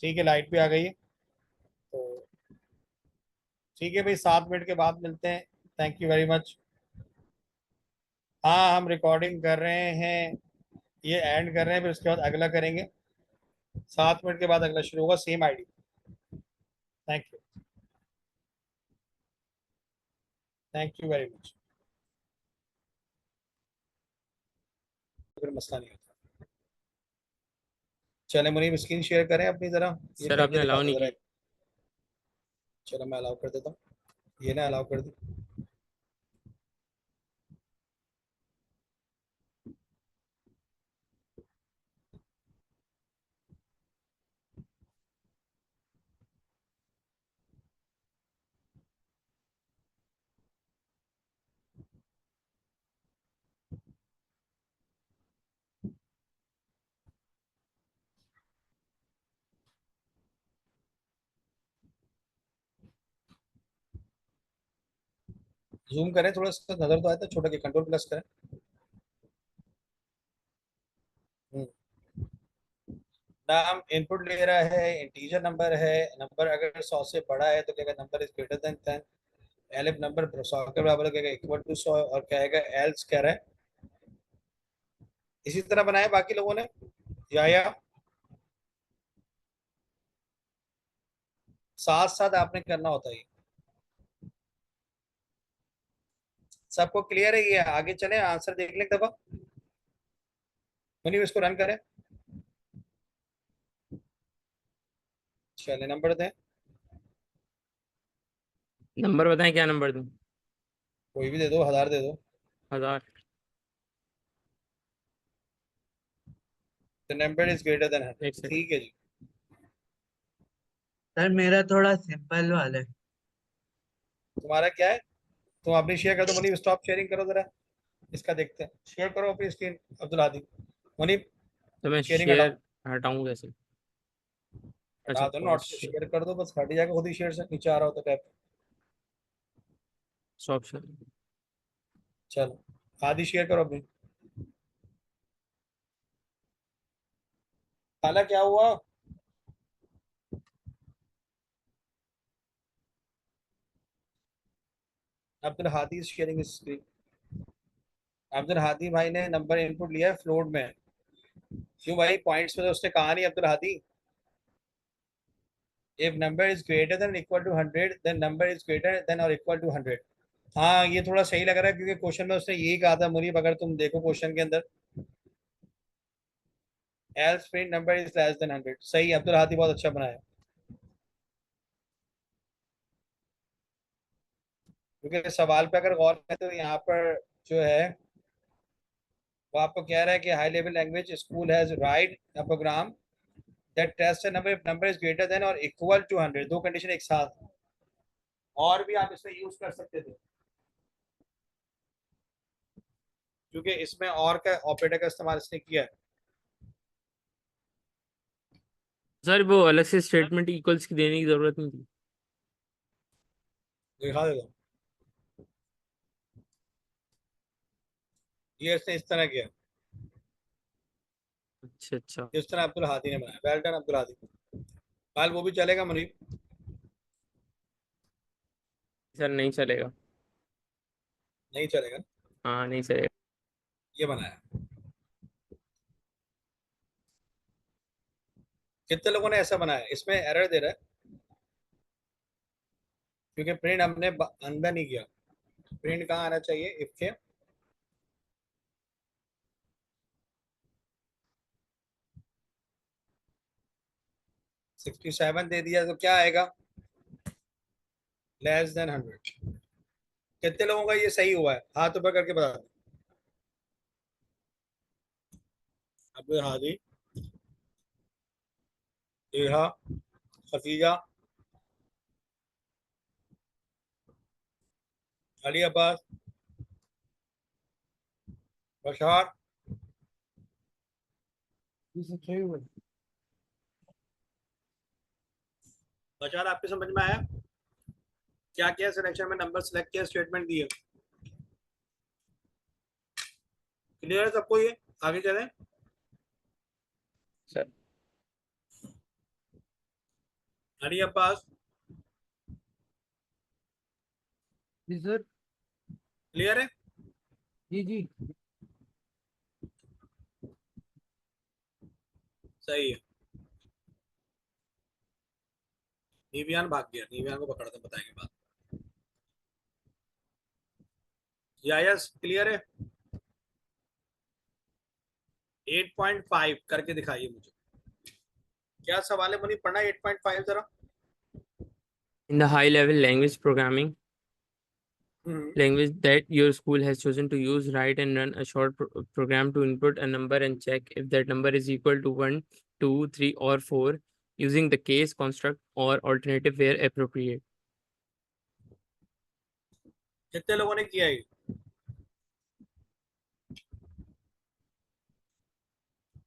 ठीक है, लाइट भी आ गई है, तो ठीक है भाई, 7 मिनट के बाद मिलते हैं। Thank you very much. हाँ, हम रिकॉर्डिंग कर रहे हैं, ये एंड कर रहे हैं, फिर उसके बाद अगला करेंगे। 7 मिनट के बाद अगला शुरू होगा, same ID. Thank you, thank you very much. फिर मसला नहीं होता। चले मुनीब, स्क्रीन शेयर करें अपनी जरा, ये सर करके आपने दिखा अलाउ दो नहीं जरा। की। चलो मैं अलाउ कर देता हूँ, ये ना अलाउ कर दी। जूम करें थोड़ा सा, नजर तो आता है, छोटा के कंट्रोल प्लस करें। नाम इनपुट ले रहा है, इंटीजर नंबर है, नंबर अगर 100 से बड़ा है तो कहेगा number is greater then 10, elif number 100 के बराबर है, कहेगा इक्वल टू 100, और कहेगा एल्स कह रहा है। इसी तरह बनाया बाकी लोगों ने, या साथ साथ आपने करना होता है। सबको क्लियर है? ये आगे चले, आंसर देख लें एक दफा, मुनीब इसको रन करें। चले नंबर दें, नंबर बताएं, क्या नंबर दूं? कोई भी दे दो, 1000 दे दो। 1000। The number is greater then एक 100, सेकंड। ठीक है जी। सर मेरा थोड़ा सिंपल वाला है। तुम्हारा क्या है? तुम अपनी शेयर कर दो मुनीब, स्टॉप शेयरिंग करो जरा, इसका देखते हैं। शेयर करो अपनी स्क्रीन अब्दुल हादी। मुनीब तो मैं शेयरिंग हटाओ, शेयर हटाऊं कैसे? अच्छा, हटा दो, नॉट पॉज शेयर। शेयर कर दो, बस हट जाएगा खुद ही शेयर से, नीचे आ रहा होता टैब। Stop share. चलो हादी शेयर करो अपनी। खाला क्या हुआ? Abdul Hadi sharing screen. अब्दुल हादी भाई ने नंबर इनपुट लिया है फ्लोट में। क्यों भाई, पॉइंट्स में तो उसने कहा नहीं Abdul Hadi. If number is greater than equal to 100 then number is greater than और इक्वल टू 100। हाँ ये थोड़ा सही लग रहा है, क्योंकि क्वेश्चन में उसने यही कहा था मुनीब, अगर तुम देखो क्वेश्चन के अंदर, else print number is less than 100। सही, अब्दुल हादी बहुत अच्छा बनाया, क्योंकि सवाल पे अगर गौर करें तो यहाँ पर जो है वो आपको कह रहा है कि high level language school has write a program that test a number, number is greater than और इक्वल टू 100। दो कंडीशन एक साथ, और भी आप इसमें यूज कर सकते थे, क्योंकि इसमें और का ऑपरेटर का इस्तेमाल इसने किया है। सर वो अलग से स्टेटमेंट इक्वल्स की देने की जरूरत नहीं थी। दिखा देगा, ये इसने इस तरह किया, अच्छा अच्छा। जिस तरह अब्दुल हादी ने बनाया। Well done Abdul Hadi. कल वो भी चलेगा मुनीब? सर नहीं चलेगा। नहीं चलेगा, हाँ, नहीं चलेगा। ये बनाया। कितने लोगों ने ऐसा बनाया? इसमें एरर दे रहा है, क्योंकि प्रिंट हमने अंदर नहीं किया। प्रिंट कहाँ आना चाहिए? इफ के 67 दे दिया तो क्या आएगा? Less than 100। कितने लोगों का ये सही हुआ है? हाथ ऊपर करके बता दो। अब्दुल हादी, इहा, खफीजा, अली अब्बास, बशार। ये सब सही हुआ। बशार आपके समझ में आया? क्या किया सिलेक्शन में? नंबर सिलेक्ट किया, स्टेटमेंट दिए। क्लियर है सबको? ये आगे चलें। सर अली अब्बास जी सर। क्लियर है? जी जी। सही है। निवियान भाग गया, निवियान को पकड़ते हैं, बताएंगे बात। यस क्लियर है? 8.5 करके दिखाइए मुझे, क्या सवाल है मुनी? पढ़ना 8.5 जरा। in the high level language programming hmm, language that your school has chosen to use, write and run a short program to input a number and check if that number is equal to 1, 2, 3 or 4 using the case construct or alternative where appropriate. कितने लोगों ने किया ये?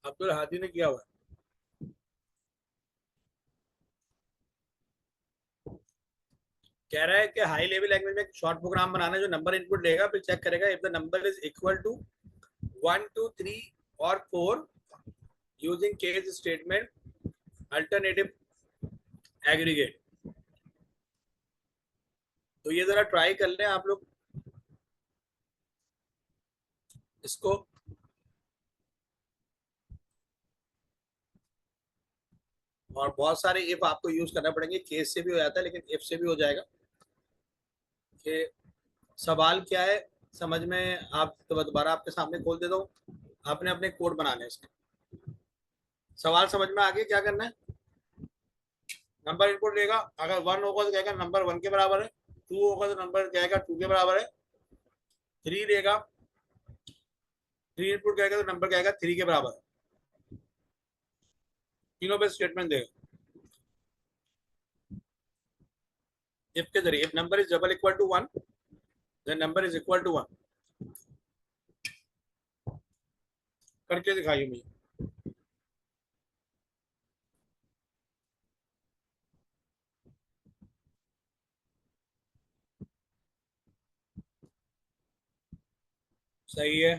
अब्दुल हादी ने किया हुआ है। कह रहा है कि हाई लेवल लैंग्वेज में शॉर्ट प्रोग्राम बनाना है जो नंबर इनपुट लेगा, फिर चेक करेगा if the number is equal to 1 2 3 और 4 using case statement alternative aggregate. तो ये जरा ट्राई कर लें आप लोग इसको। और बहुत सारे इफ आपको यूज करना पड़ेंगे, केस से भी हो जाता है लेकिन इफ से भी हो जाएगा। कि सवाल क्या है समझ में, आप तो दोबारा आपके सामने खोल देता हूँ, आपने अपने कोड बनाने इसके। सवाल समझ में आ गया क्या करना है? नंबर इनपुट लेगा, अगर 1 होगा तो कहेगा नंबर 1 के बराबर है, 2 होगा तो नंबर कहेगा 2 के बराबर है, 3 लेगा, 3 इनपुट कहेगा तो नंबर कहेगा 3 के बराबर है। तीनों पे स्टेटमेंट देगा इफ के जरिए। If number is double equal to 1 then number is equal to 1 करके दिखाइए मुझे। सही है,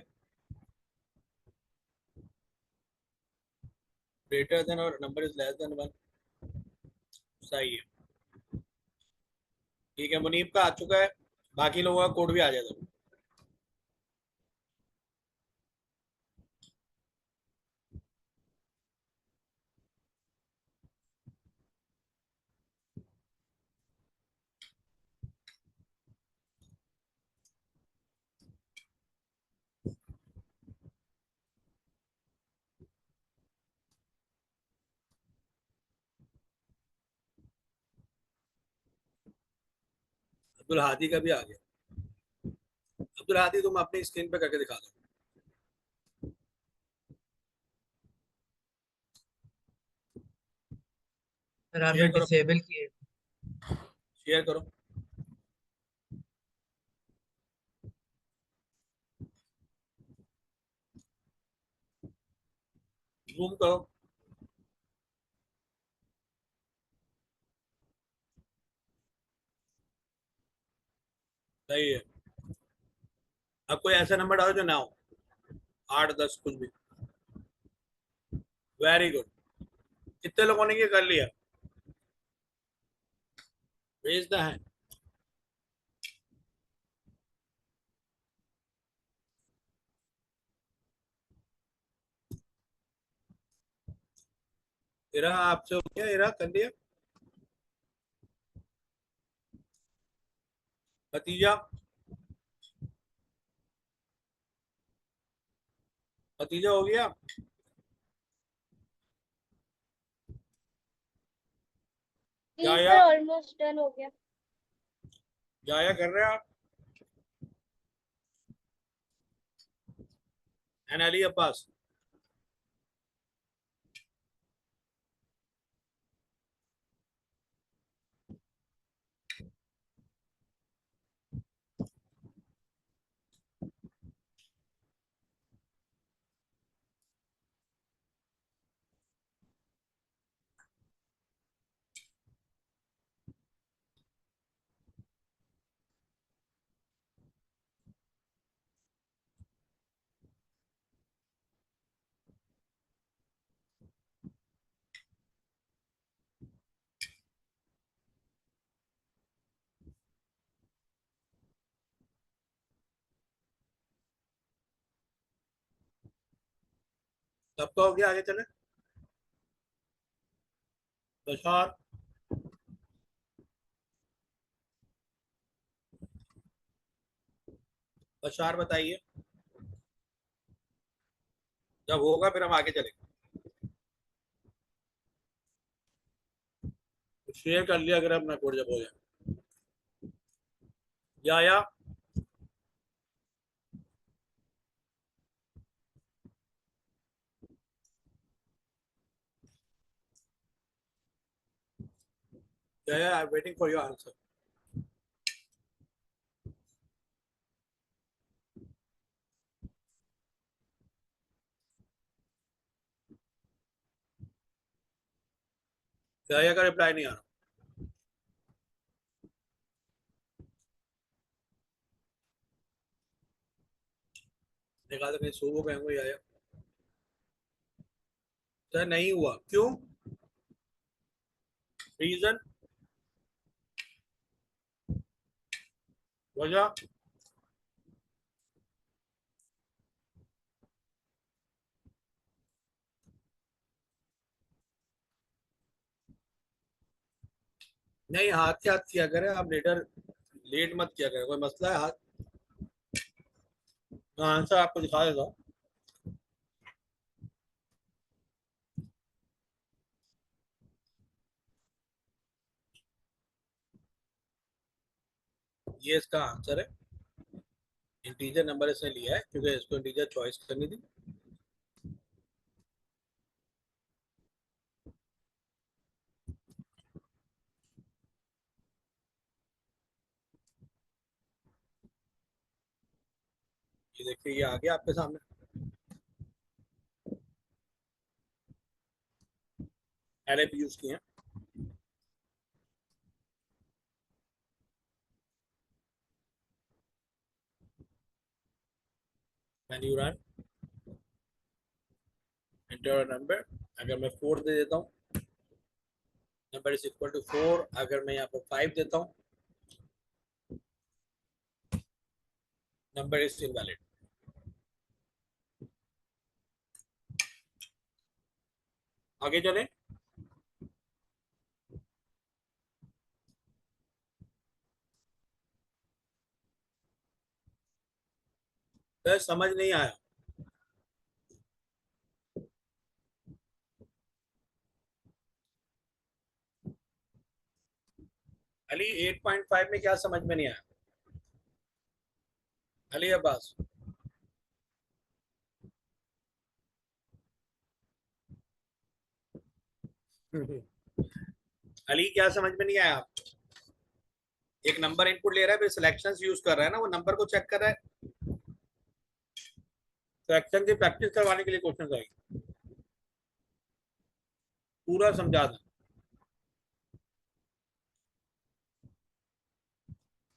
ग्रेटर देन और नंबर इज लेस देन 1, सही है। ठीक है, मुनीब का आ चुका है, बाकी लोगों का कोड भी आ जाएगा। अब्दुल हादी का भी आ गया। अब्दुल हादी तुम अपनी स्क्रीन पे करके दिखा दो। सर शेयर आपने करो, डिसेबल किए। शेयर करो। जूम करो। सही है। अब कोई ऐसा नंबर डालो जो ना हो, 8 10 कुछ भी। वेरी गुड, कितने लोगों ने ये कर लिया? भेजना है। इरा आपसे हो गया? इरा कर लिया? भतीजा, भतीजा हो गया? जी जाया, सर ऑलमोस्ट डन हो गया। जाया कर रहे हैं आप? अली अब्बास, सबका हो गया? आगे चले। बशार, बशार बताइए, जब होगा फिर हम आगे चलेंगे। शेयर कर लिया अगर अपना कोड जब हो जाए। जाया, जाया, I am waiting for your answer. जाया का रिप्लाई नहीं आ रहा। देखा तो कहीं सो वो गए कोई आया तो नहीं हुआ क्यों रीजन वजह नहीं हाथ के हाथ किया करें आप लेटर लेट मत किया करें कोई मसला है हाथ आंसर आपको दिखा देता हूँ ये इसका आंसर है इंटीजर नंबर इसने लिया है क्योंकि इसको इंटीजर चॉइस करनी थी ये देखिए ये आ गया आपके सामने एलएफ यूज किए मेन्यू रन इंटर नंबर अगर मैं 4 दे देता हूँ नंबर इज इक्वल टू 4 अगर मैं यहाँ पर 5 देता हूँ नंबर इज इनवैलिड आगे चले तो समझ नहीं आया अली 8.5 में क्या समझ में नहीं आया अली अब्बास अली क्या समझ में नहीं आया एक नंबर इनपुट ले रहा है फिर सिलेक्शंस यूज कर रहा है ना वो नंबर को चेक कर रहा है सिलेक्शन की प्रैक्टिस करवाने के लिए क्वेश्चन आएंगे पूरा समझा दें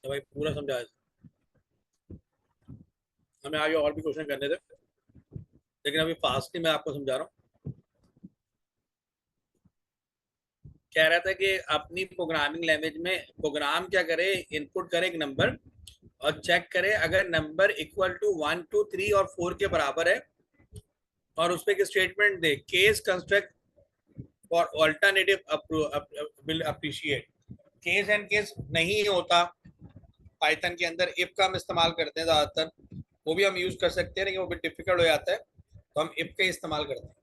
तो भाई पूरा समझा दें हमें आगे और भी क्वेश्चन करने थे लेकिन अभी फास्टली मैं आपको समझा रहा हूँ कह रहा था कि अपनी प्रोग्रामिंग लैंग्वेज में प्रोग्राम क्या करे इनपुट करे एक नंबर और चेक करे अगर नंबर इक्वल टू 1 2 3 और 4 के बराबर है और उस पर एक स्टेटमेंट दे केस कंस्ट्रक्ट और alternative will appreciate case and case नहीं होता पाइथन के अंदर इफ का हम इस्तेमाल करते हैं ज्यादातर वो भी हम यूज कर सकते हैं लेकिन वो भी डिफिकल्ट हो जाता है तो हम इफ का इस्तेमाल करते हैं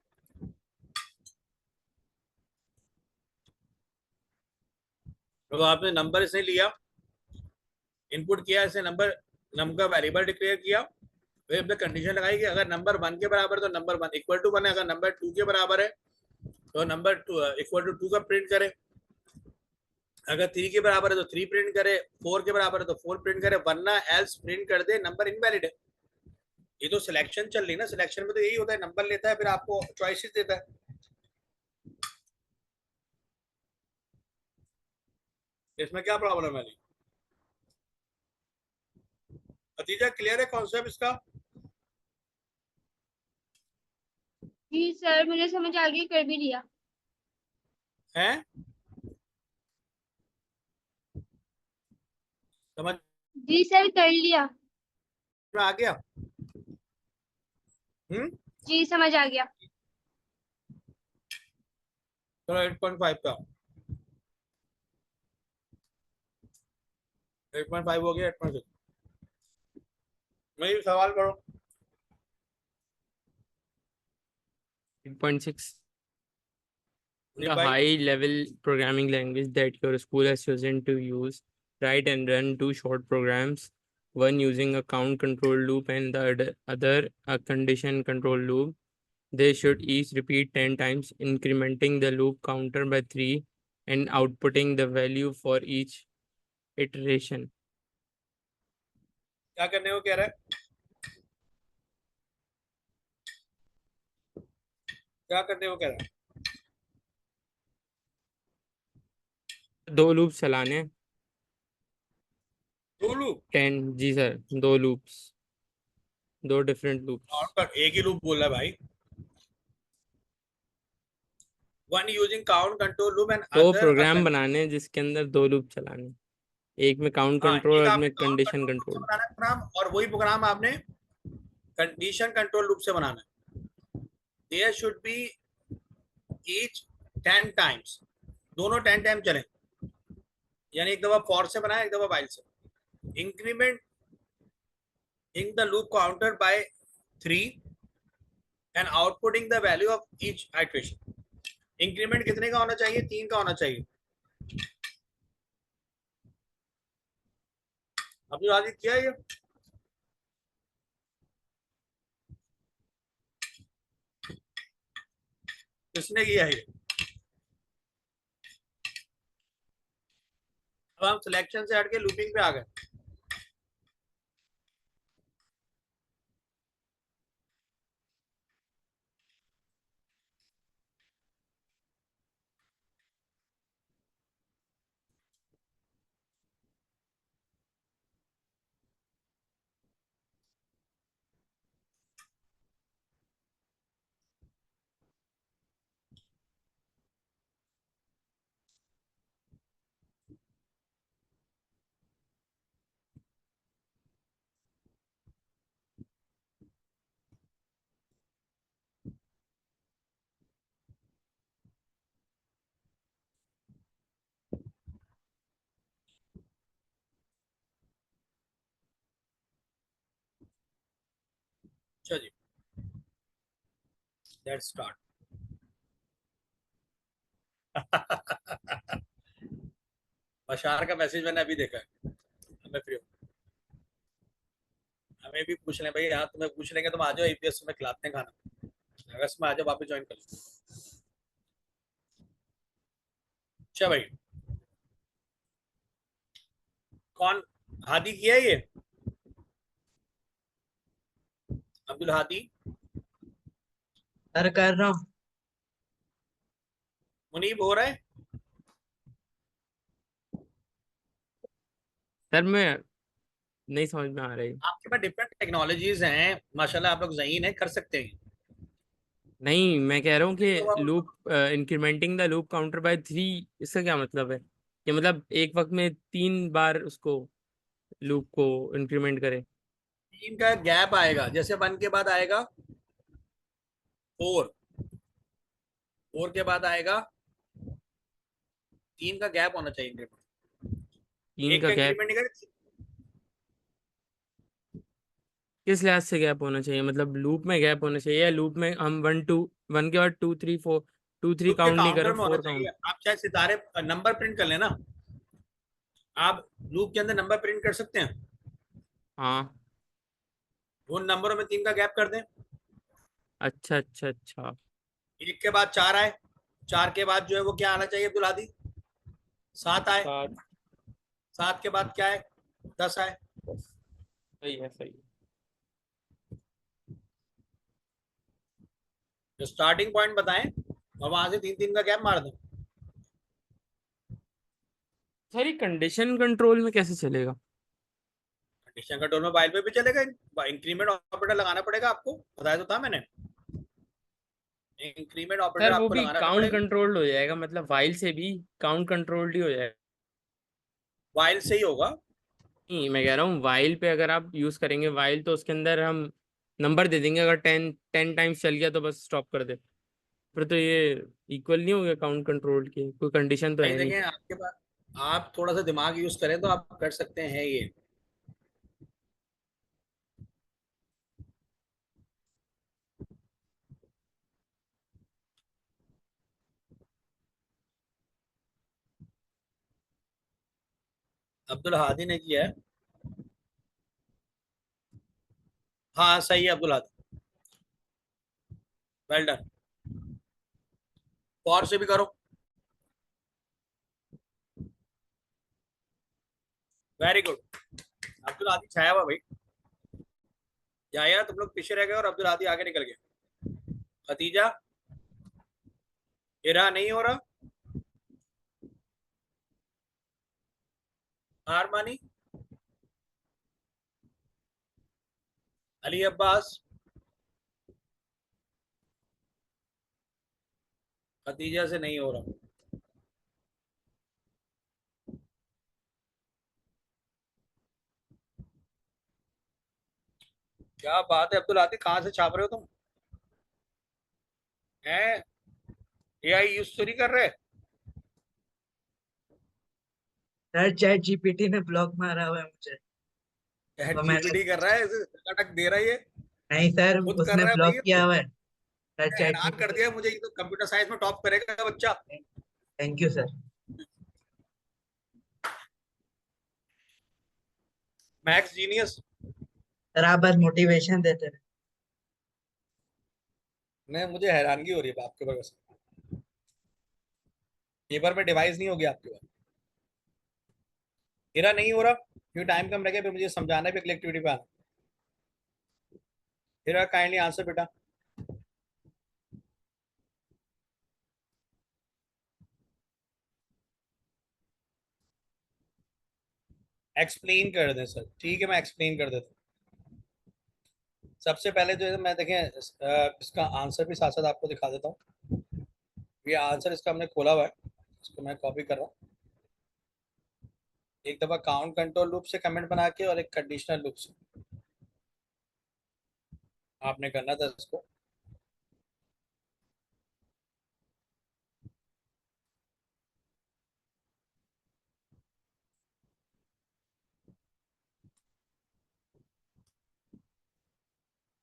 तो आपने नंबर इसे लिया इनपुट किया इसे नंबर का वेरिएबल डिक्लेयर किया फिर हमने कंडीशन लगाई कि अगर नंबर 1 के बराबर है तो नंबर 1 इक्वल टू 1 है अगर नंबर 2 के बराबर है तो नंबर 2 इक्वल टू 2 का प्रिंट करे अगर 3 के बराबर है तो 3 प्रिंट करे 4 के बराबर है तो 4 प्रिंट करे वरना एल्स प्रिंट कर दे नंबर इनवैलिड है ये तो सिलेक्शन चल रही है ना सिलेक्शन में तो यही होता है नंबर लेता है फिर आपको चॉइसेस देता है इसमें क्या प्रॉब्लम है नहीं अतीजा क्लियर है कॉन्सेप्ट इसका जी सर मुझे समझ आ गई कर भी लिया है समझ जी सर कर लिया में आ गया जी समझ आ गया चलो 8.5 का 8.5 हो गया 8.6 मैं सवाल करो 8.6 जी A भाई high-level programming language that your school has chosen to use, write and run two short programs, one using a count control loop and the other a condition control loop. They should each repeat 10 times, incrementing the loop counter by 3 and outputting the value for each iteration. क्या करने को कह रहा है क्या करने को कह रहा है दो लूप्स चलाने हैं। दो लूप 10 जी सर 2 लूप्स दो डिफरेंट लूप्स। काउंट कर, एक ही लूप बोल रहा है भाई। One using count control loop and दो अदर प्रोग्राम बनाने हैं जिसके अंदर दो लूप चलाने, एक में काउंट हाँ, कंट्रोल एक और आपने में काउंट कंडीशन कंट्रोल लूप से कंट्रोल। बनाना है प्रोग्राम, और वही प्रोग्राम आपने कंडीशन कंट्रोल लूप से बनाना है। There should be each 10 times, दोनों 10 टाइम चले, यानी एक दफा फॉर से बनाया, एक दफा वाइल से। Increment in the loop counter by 3 and outputting the value of each iteration. Increment कितने का होना चाहिए? 3 का होना चाहिए। अब्दुल आदित्य किया ये? किसने किया ये? अब हम सिलेक्शन से हट के लूपिंग पे आ गए। अच्छा जी, लेट्स स्टार्ट। बशार का मैसेज मैंने अभी देखा है, हमें फ्री हो, हमें भी पूछ लें भाई। हाँ, तुम्हें पूछ लेंगे, तुम आ जाओ एपीएस में, खिलाते हैं खाना, अगस्त में आ जाओ, वापस ज्वाइन कर लो। अच्छा भाई, कौन हादी किया है ये? अब्दुल हादी? सर कर रहा हूँ। मुनीब हो रहा है? सर मैं नहीं समझ में आ रही। आपके पास डिफरेंट टेक्नोलॉजीज हैं माशाल्लाह, आप लोग ज़हीन है, कर सकते हैं। नहीं, मैं कह रहा हूँ तो कि अब loop incrementing the loop counter by 3, इसका क्या मतलब है? कि मतलब एक वक्त में 3 बार उसको लूप को इंक्रीमेंट करे। 3 का गैप आएगा, जैसे 1 के बाद आएगा 4, 4 के बाद आएगा 3 का गैप होना चाहिए इंक्रीमेंट। तीन एक का का गैप इंक्रीमेंट नहीं करे। किस लिहाज से गैप होना चाहिए? मतलब लूप में गैप होना चाहिए या लूप में हम 1 के बाद 2 3 4, 2 3 लूप के काउंट नहीं कर काउंटर रहे, में होना 4 चाहिए। काउंट? आप चाहे सितारे नंबर प्रिंट कर लेना, आप लूप के अंदर नंबर प्रिंट कर सकते हैं, हाँ। उन नंबरों में 3 का गैप कर दें। अच्छा अच्छा अच्छा। 1 के बाद 4 आए, 4 के बाद जो है वो क्या आना चाहिए अब्दुल हादी? 7 आए, 7, 7 के बाद क्या है? 10 आए। 10। सही है, सही है। जो स्टार्टिंग पॉइंट बताएं और वहां से 3 3 का गैप मार दें। सर ये कंडीशन कंट्रोल में कैसे चलेगा? कंडीशन कंट्रोल में वाइल पे भी चलेगा, इंक्रीमेंट ऑपरेटर लगाना पड़ेगा आपको, बताया तो था मैंने, इंक्रीमेंट ऑपरेटर सर वो आपको भी लगाना काउंट पड़ेगा। कंट्रोल्ड हो जाएगा, मतलब वाइल से भी काउंट कंट्रोल्ड ही हो जाएगा? वाइल से ही होगा। नहीं, मैं कह रहा हूँ वाइल पे अगर आप यूज करेंगे वाइल, तो उसके अंदर हम नंबर दे देंगे, अगर 10 टाइम्स चल गया तो बस स्टॉप कर दे। फिर तो ये इक्वल नहीं हो गया काउंट कंट्रोल की, कोई कंडीशन तो भाई है नहीं। देखें, आपके पास, आप थोड़ा सा दिमाग यूज करें तो आप कर सकते हैं ये। अब्दुल हादी ने किया है। हाँ सही है अब्दुल हादी, वेल डन। और से भी करो, वेरी गुड। अब्दुल हादी छाया हुआ भाई, या यार तुम लोग पीछे रह गए और अब्दुल हादी आगे निकल गए। खतीजा, इरा नहीं हो रहा, हार मानी, अली अब्बास, खतीजा से नहीं हो रहा। क्या बात है अब्दुल आतिक, कहाँ से छाप रहे हो तुम? हैं? एआई यूज तो नहीं कर रहे? सर चैट जीपीटी ने ब्लॉक मारा हुआ है मुझे। चैट तो मैंने जीपीटी कर रहा है, इसे अटक दे रहा है ये? नहीं सर, खुद कर उसने रहा है भाई ब्लॉक ये किया तो। हुआ है सर चैट हैरान कर जीपीटी। दिया मुझे, ये तो कंप्यूटर साइंस में टॉप करेगा बच्चा। Thank you sir. Max genius. Sir आप बस मोटिवेशन देते रहे। मैं मुझे हैरानगी हो रही है आपके ऊपर। वैसे पेपर में डिवाइस नहीं हो गया आपके पास? मेरा नहीं हो रहा क्योंकि टाइम कम रह गया, फिर मुझे समझाना भी अगली एक्टिविटी पे आना। मेरा काइंडली आंसर बेटा। एक्सप्लेन कर दें सर, ठीक है मैं एक्सप्लेन कर देता हूँ। सबसे पहले जो है मैं देखें इसका आंसर भी साथ साथ आपको दिखा देता हूँ। ये आंसर इसका हमने खोला हुआ है, इसको मैं कॉपी कर रहा हूँ। एक दफा काउंट कंट्रोल लूप से कमेंट बना के और एक कंडीशनल लूप से आपने करना था इसको।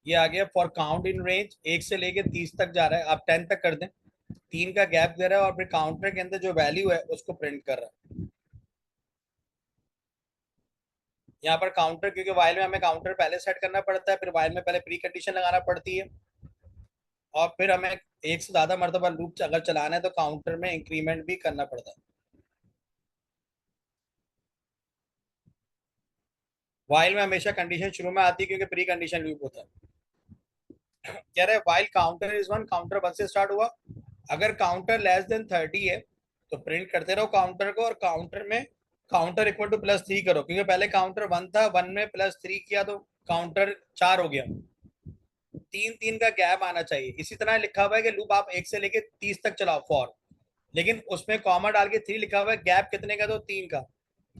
ये आ गया फॉर काउंट इन रेंज, 1 से लेके 30 तक जा रहा है, आप 10 तक कर दें। 3 का गैप दे रहा है और फिर काउंटर के अंदर जो वैल्यू है उसको प्रिंट कर रहा है। यहाँ पर काउंटर, क्योंकि वाइल में हमें काउंटर पहले सेट करना पड़ता है, फिर वाइल में पहले प्री कंडीशन लगाना पड़ती है, और फिर हमें एक से ज्यादा मरतबा लूप अगर चलाना है तो काउंटर में इंक्रीमेंट भी करना पड़ता है। वाइल में हमेशा कंडीशन शुरू में आती है क्योंकि प्री कंडीशन लूप होता है। कह रहे while counter is one, counter 1 से स्टार्ट हुआ, अगर काउंटर लेस देन 30 है तो प्रिंट करते रहो काउंटर को, और काउंटर में काउंटर इक्वल टू +3 करो, क्योंकि पहले काउंटर 1 था, 1 में +3 किया तो काउंटर 4 हो गया। 3 3 का गैप आना चाहिए। इसी तरह लिखा हुआ है कि लूप आप 1 से लेके 30 तक चलाओ फॉर, लेकिन उसमें कॉमा डाल के 3 लिखा हुआ है, गैप कितने का? तो 3 का।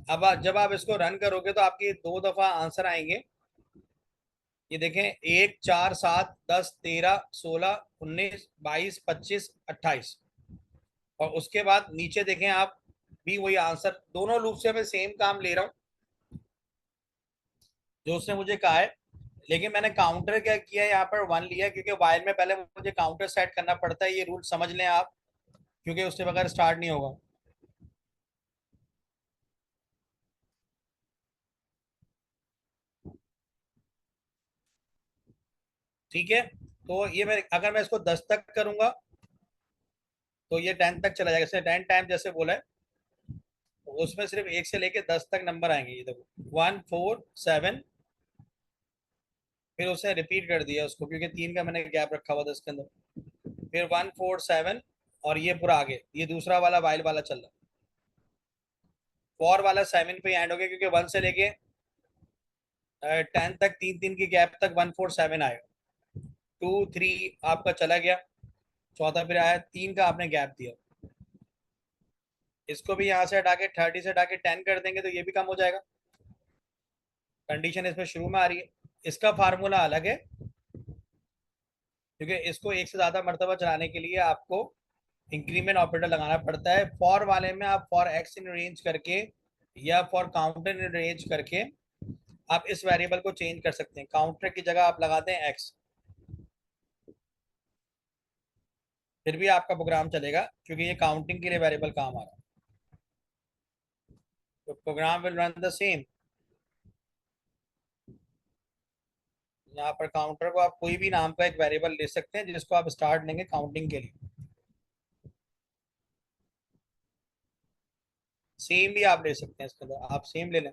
अब जब आप इसको रन करोगे तो आपके 2 दफा आंसर आएंगे। ये देखें, 1 4 7 10 13 16 19 22 25 28, और उसके बाद नीचे देखें आप भी वही आंसर। दोनों लूप से मैं सेम काम ले रहा हूँ जो उसने मुझे कहा है, लेकिन मैंने काउंटर क्या किया है, यहाँ पर 1 लिया है, क्योंकि वाइल में पहले मुझे काउंटर सेट करना पड़ता है। ये रूल समझ लें आप, क्योंकि उसके बगैर स्टार्ट नहीं होगा। ठीक है, तो ये मैं अगर मैं इसको 10 तक करूंगा तो ये 10 तक चला जाएगा, जैसे 10 टाइम जैसे बोला है, तो उसमें सिर्फ 1 से लेके 10 तक नंबर आएंगे। ये देखो 1 4 7, फिर उसने रिपीट कर दिया उसको क्योंकि 3 का मैंने गैप रखा हुआ था इसके अंदर, फिर 1 4 7, और ये पूरा आगे ये दूसरा वाला वाइल वाला चल रहा। फॉर वाला 7 पे एंड हो गया क्योंकि 1 से लेके 10 तक 3 3 की गैप तक 1 4 7 आएगा। 2 3 आपका चला गया, चौथा फिर आया, 3 का आपने गैप दिया। इसको भी यहाँ से हटा के 30 से हटा के 10 कर देंगे तो ये भी कम हो जाएगा। कंडीशन इसमें शुरू में आ रही है। इसका फार्मूला अलग है क्योंकि इसको एक से ज्यादा मरतबा चलाने के लिए आपको इंक्रीमेंट ऑपरेटर लगाना पड़ता है। फॉर वाले में आप फॉर एक्स इन रेंज करके या फॉर काउंटर इन रेंज करके आप इस वेरिएबल को चेंज कर सकते हैं। काउंटर की जगह आप लगाते हैं एक्स, फिर भी आपका प्रोग्राम चलेगा क्योंकि ये काउंटिंग के लिए वेरिएबल काम आ रहा है। तो program will run the same. यहाँ पर काउंटर को आप कोई भी नाम का एक वेरिएबल ले सकते हैं जिसको आप स्टार्ट लेंगे काउंटिंग के लिए। सेम भी आप ले सकते हैं, इसके अंदर आप सेम ले लें,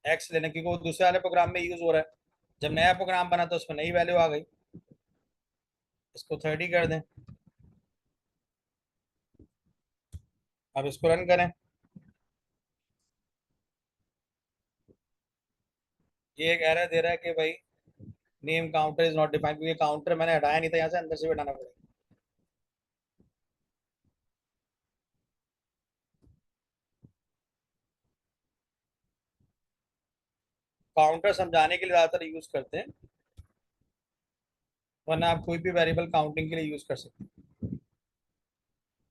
एक्स लेने, क्योंकि वो दूसरे वाले प्रोग्राम में यूज हो रहा है। जब नया प्रोग्राम बना तो उसमें नई वैल्यू आ गई। इसको 30 कर दें, अब इसको रन करें। ये एक एरर दे रहा है कि भाई name counter is not defined, क्योंकि काउंटर मैंने हटाया नहीं था, यहाँ से अंदर से भी हटाना पड़ेगा। काउंटर समझाने के लिए ज्यादातर यूज करते हैं, वरना आप कोई भी वेरिएबल काउंटिंग के लिए यूज कर सकते हैं।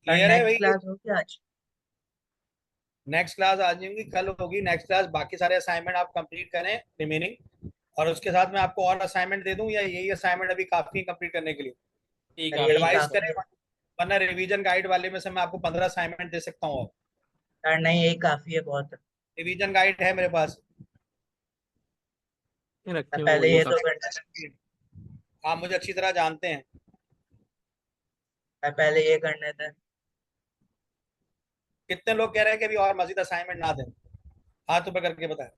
सर क्लियर है नेक्स्ट भाई? क्लास होगी आज? नेक्स्ट क्लास आज नहीं होगी, कल होगी नेक्स्ट क्लास। बाकी सारे असाइनमेंट आप कंप्लीट करें रिमेनिंग, और उसके साथ मैं आपको और असाइनमेंट दे दूं, या यही असाइनमेंट अभी काफी कंप्लीट करने के लिए? ठीक सर है, यही आपकी एडवाइस बात। काफी करें, है। वरना रिवीजन गाइड वाले में से मैं आपको 15 असाइनमेंट दे सकता हूँ। सर नहीं, यही काफी है, बहुत है। रिवीजन गाइड है मेरे पास, रखे हुए पहले वही ये तो काफी। करना। आप मुझे अच्छी तरह जानते हैं। सर पहले ये करने थे। कितने लोग कह रहे हैं कि अभी और मजीद असाइनमेंट ना दें? हाथ ऊपर करके बताएं।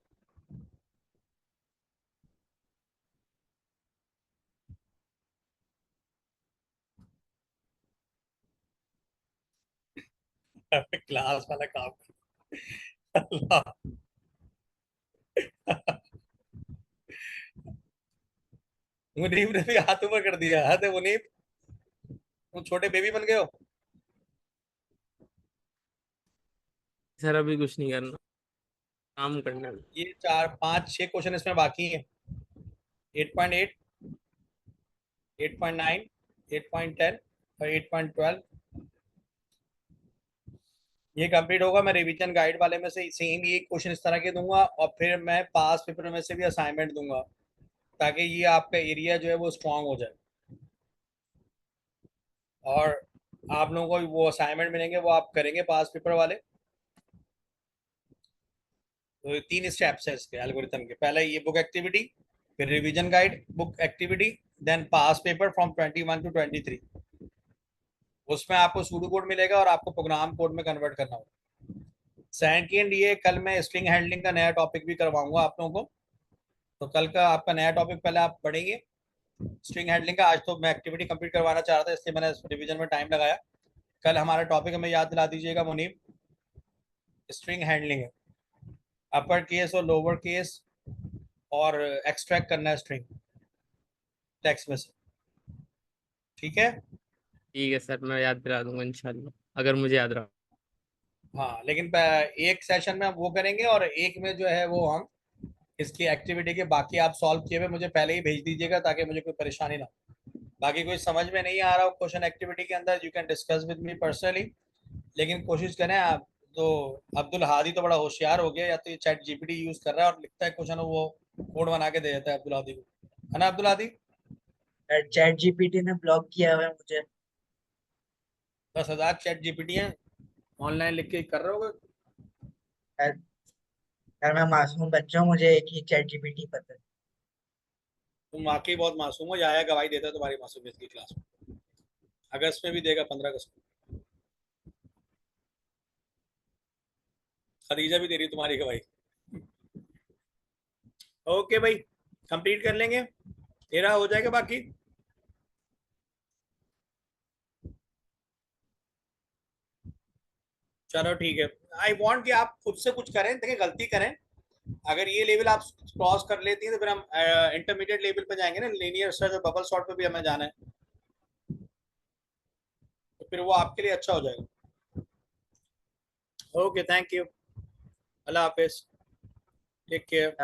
क्लास वाला काम। अल्लाह। मुनीब ने भी हाथ ऊपर कर दिया। हद है मुनीब, तुम छोटे बेबी बन गए हो। सर अभी कुछ नहीं करना, काम करना है। ये 4 5 6 क्वेश्चन इसमें बाकी है। 8.8, 8.9, 8.10 और 8.12 ये कंप्लीट होगा। मैं रिवीजन गाइड वाले में से सेम ये क्वेश्चन इस तरह के दूंगा, और फिर मैं पास पेपर में से भी असाइनमेंट दूंगा, ताकि ये आपका एरिया जो है वो स्ट्रांग हो जाए। और आप लोगों को वो असाइनमेंट मिलेंगे, वो आप करेंगे पास पेपर वाले। तो ये 3 स्टेप्स है इसके एल्गोरिथम के। पहले ये बुक एक्टिविटी, फिर revision guide, book activity, then past paper from 21 to 23। उसमें आपको सूडो कोड मिलेगा और आपको प्रोग्राम कोड में कन्वर्ट करना होगा। सेकंड, ये कल मैं स्ट्रिंग हैंडलिंग का नया टॉपिक भी करवाऊंगा आप लोगों को। तो कल का आपका नया टॉपिक पहले आप पढ़ेंगे स्ट्रिंग हैंडलिंग का। आज तो मैं एक्टिविटी कंप्लीट करवाना चाह रहा था, इसलिए मैंने रिवीजन में टाइम लगाया। कल हमारा टॉपिक हमें याद दिला दीजिएगा मुनीब, स्ट्रिंग हैंडलिंग है। अपर केस और लोअर केस और एक्सट्रैक्ट करना है स्ट्रिंग टेक्स्ट में से। ठीक है? ठीक है सर, मैं याद दिला दूंगा इंशाल्लाह, अगर मुझे याद रहा। हाँ, लेकिन एक सेशन में हम वो करेंगे, और एक में जो है वो हम इसकी एक्टिविटी के बाकी आप सॉल्व किए हुए मुझे पहले ही भेज दीजिएगा, ताकि मुझे कोई परेशानी ना हो। बाकी कोई समझ में नहीं आ रहा हो क्वेश्चन एक्टिविटी के अंदर, you can discuss with me personally. लेकिन कोशिश करें आप। तो अब्दुल हादी तो बड़ा होशियार हो गया, या तो ये चैट जीपीटी यूज कर रहा है और लिखता है क्वेश्चन, वो कोड बना के दे देता है अब्दुल हादी को। है ना Abdul Hadi? Sir chat GPT ने ब्लॉक किया हुआ है मुझे। 10,000 चैट जीपीटी हैं ऑनलाइन लिख के कर रहे हो। सर सर मैं मासूम बच्चा हूँ, मुझे एक ही चैट जीपीटी पता है। तुम वाकई बहुत मासूम हो, या गवाही देता है तुम्हारी मासूमियत की क्लास में। अगस्त में भी देगा, 15 अगस्त को। खदीजा भी दे रही है तुम्हारी गवाही। ओके भाई, कंप्लीट कर लेंगे, तेरा हो जाएगा बाकी। चलो ठीक है। आई वांट कि आप खुद से कुछ करें, देखिए गलती करें। अगर ये लेवल आप क्रॉस कर लेती हैं तो फिर हम इंटरमीडिएट लेवल पे जाएंगे ना, लीनियर सर्च और बबल सॉर्ट पे भी हमें जाना है, तो फिर वो आपके लिए अच्छा हो जाएगा। ओके, थैंक यू, अल्लाह हाफिज, टेक केयर।